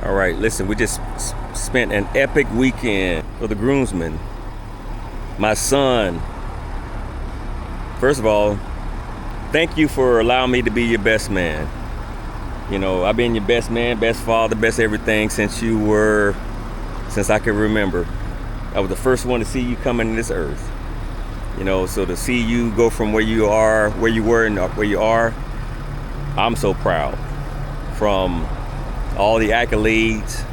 All right, listen, we just spent an epic weekend for the groomsmen. My son, first of all, thank you for allowing me to be your best man. You know, I've been your best man, best father, best everything since I can remember. I was the first one to see you come into this earth. You know, so to see you go from where you are, where you were and where you are, I'm so proud. From all the accolades,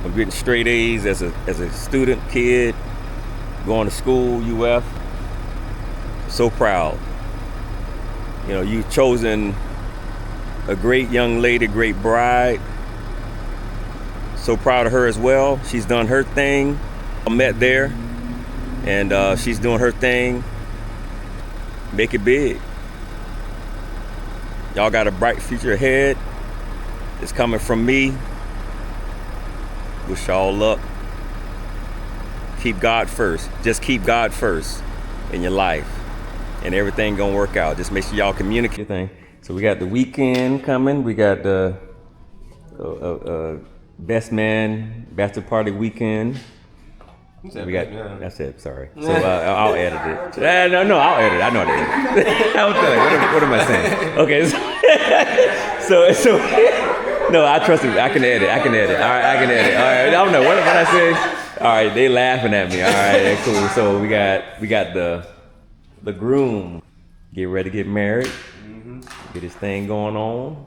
of getting straight A's as a student, kid, going to school, UF. So proud. You know, you've chosen a great young lady, great bride. So proud of her as well. She's done her thing. I met there, and she's doing her thing. Make it big. Y'all got a bright future ahead. It's coming from me. Wish y'all luck. Keep God first. Just keep God first in your life, and everything gonna work out. Just make sure y'all communicate thing. So we got the weekend coming. We got the best man bachelor party weekend. We got. That's it. Sorry. So I'll edit it. No, I'll edit it. I know how to edit. What am I saying? Okay. So. No, I trust him. I can edit. All right, I can edit. All right, I don't know what I say. All right, they laughing at me. All right, cool. So we got the groom get ready to get married. Get his thing going on.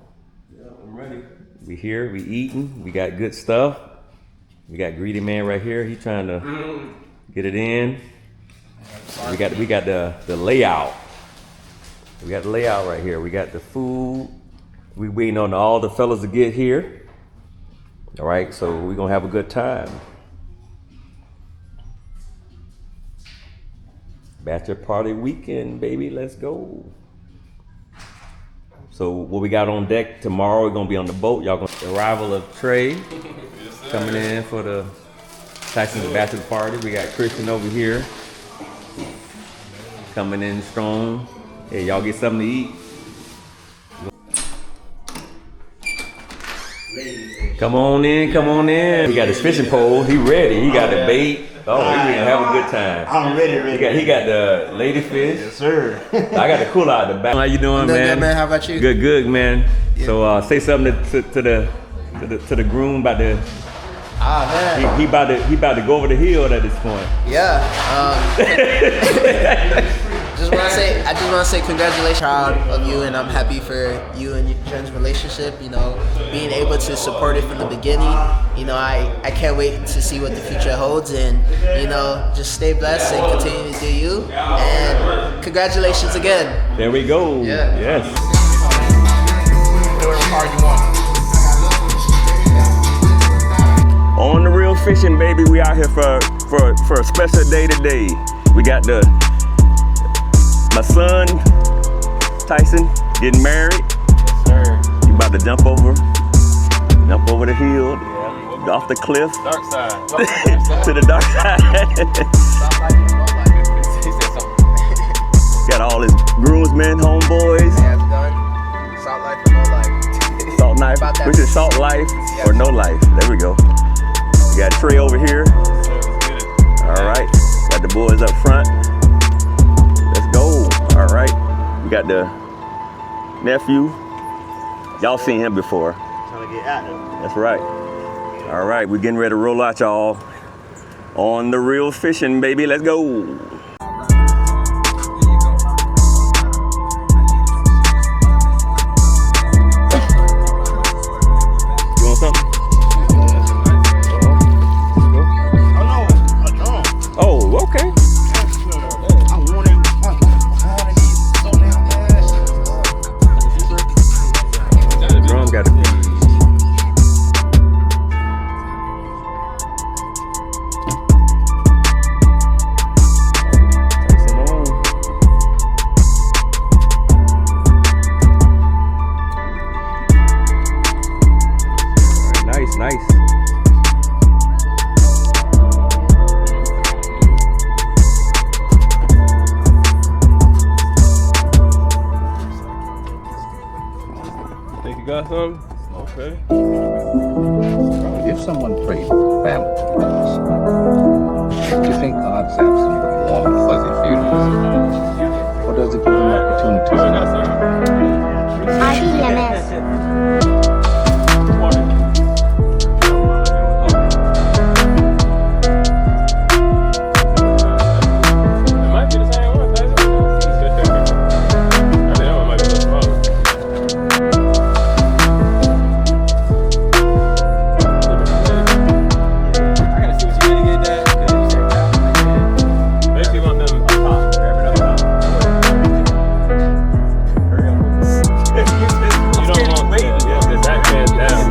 Yeah, I'm ready. We here. We eating. We got good stuff. We got greedy man right here. He trying to get it in. We got the layout. We got the layout right here. We got the food. We waiting on all the fellas to get here. All right, so we're gonna have a good time. Bachelor party weekend, baby, let's go. So what we got on deck tomorrow, we're gonna be on the boat. Y'all gonna the arrival of Trey Yes, coming in for the Tyson's bachelor party. We got Christian over here coming in strong. Hey, y'all get something to eat. Come on in. He got his fishing pole. He ready. He got the bait. Oh, he gonna have a good time. I'm ready. He got the lady fish. Yes, sir. I got the cooler out the back. How you doing, man? Good, man. How about you? Good, man. Yeah. So say something to the groom about the. Man. He about to go over the hill at this point. Yeah. I just want to say congratulations. Proud of you, and I'm happy for you and your Jen's relationship. You know, being able to support it from the beginning. You know, I can't wait to see what the future holds, and you know, just stay blessed and continue to do you. And congratulations again. There we go. Yeah. Yes. Whatever car you want. On the real fishing, baby, we out here for a special day today. We got my son, Tyson, getting married. Yes, sir. He about to jump over the hill, off the cliff, Dark side. to the dark side. He said something. Got all his groomsmen, homeboys. Yeah, done. Salt life or no life. Salt knife, About that. which is salt life Yes. or no life. There we go. We got Trey over here. Let's get it. All right, got the boys up front. Let's go. All right, we got the nephew. Y'all seen him before. Trying to get out there. That's right. All right, we're getting ready to roll out, y'all. On the real fishing, baby. Let's go. Oh, okay. The drum got to be. Tyson on. All right, nice. Think you got something? Okay. If someone prayed for family prayers, do you think God's absent with warm and fuzzy feelings? Or does it give him opportunities? IBMS. It might be the same one. I think that one might be a little smaller. I gotta see what you gotta get that. Cause you said that. Basically, want them up top. Grab it up top. Hurry up. You don't want the that man down.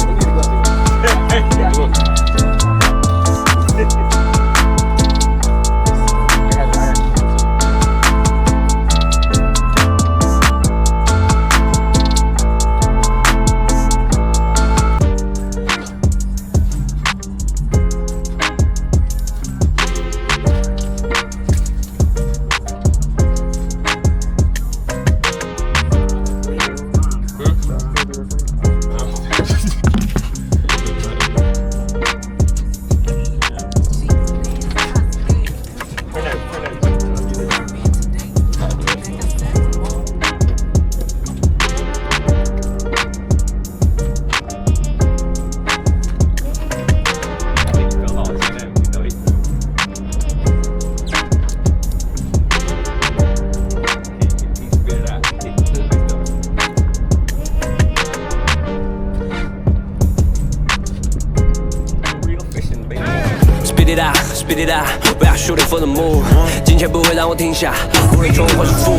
Spit it out, we are shooting for the moon。金钱不会让我停下，无论穷或是富。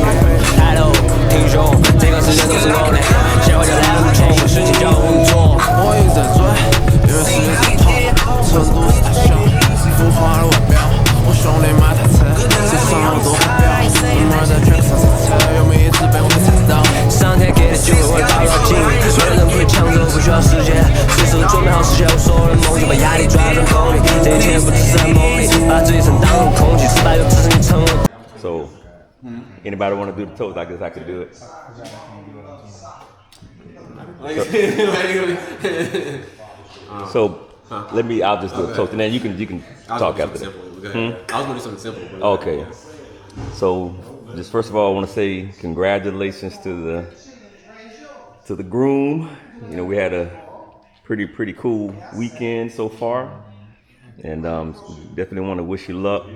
抬头挺胸，这个世界都是我的，协会就来了冲，事情就要稳做。我一直在追，因为世界在痛，成都是太小，浮华的外表，我兄弟买台车，身上有多发飙，我们在 track 上赛车，有没有一直被我们踩到？上天给的机会我会把握紧，没有人不会抢走，不需要时间，随时准备好实现我所有的梦，就把压力抓成动力，这一切不只是在梦里，把自己承当成空气，失败就只是你成为。So, anybody want to do the toast? I guess I could do it. So, I'll just do a toast, and then you can talk after that. I was gonna do something simple. Okay. So, just first of all, I want to say congratulations to the groom. You know, we had a pretty cool weekend so far, and definitely want to wish you luck.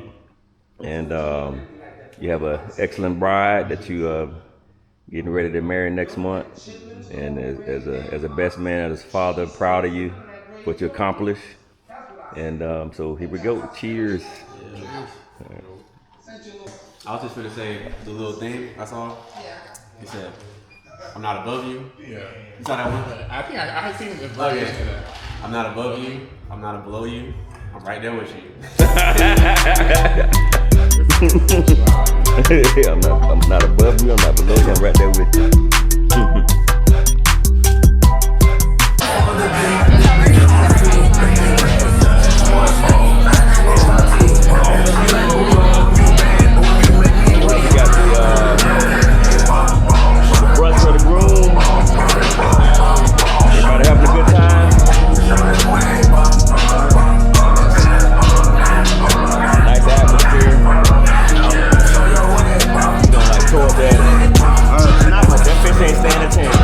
And you have an excellent bride that you getting ready to marry next month. And as a best man, as a father, proud of you for what you accomplished. And so here we go. Cheers. I was just gonna say the little thing. That's all. He said, "I'm not above you." Yeah. You saw that one? I think I seen it. Okay. I'm not above you. I'm not below you. I'm right there with you. I'm not above you. I'm not below you. I'm right there with you. We got the brunch for the groom. Everybody having a good time. Nice atmosphere. You don't like toward that. That fish ain't staying a chance.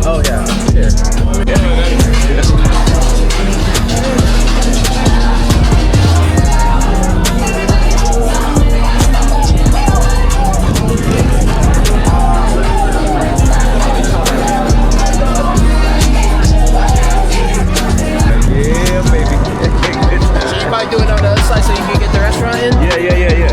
Oh, yeah. Yeah, baby. Should you probably do it on the other side so you can get the restaurant in? Yeah.